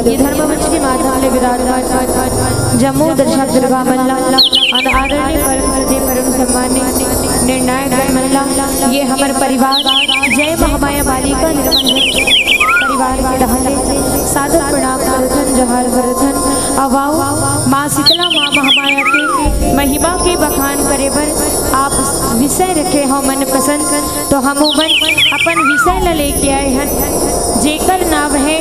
ये धर्मवंश की माता ने विराजमान जम्मू दर्शक दुर्गा मल्ला और आदरणीय परम हृदय परम सम्मानित निर्णायक मल्ला, ये हमारे परिवार जय महामाया बालिका निर्मल परिवार के रहने सादर प्रणाम करथन जहार वर्धन अवाओ माँ शीतला माँ महामाया के महिमा के बखान करे बर आप विषय रखे हो मन पसंद, तो हम अपन विषय ल लेके आए हैं जेकर नाम है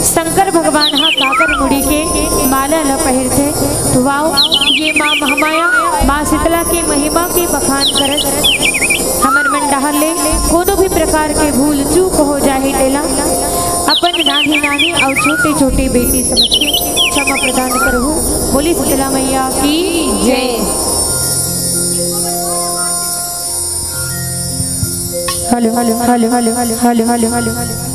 शंकर भगवान हा काकर मुड़ी के माला ल पहिरथे। तो वाओ ये माँ महामाया माँ शीतला के महिमा के बखान करत हमर मन डहर ले कोनो भी प्रकार के भूल चूक हो जाए तेला अपन नानी नानी और छोटे छोटे बेटी समझ के क्षमा प्रदान करहु। बोली शीतला मैया की जय। Hello hello hello hello hello hello hello hello.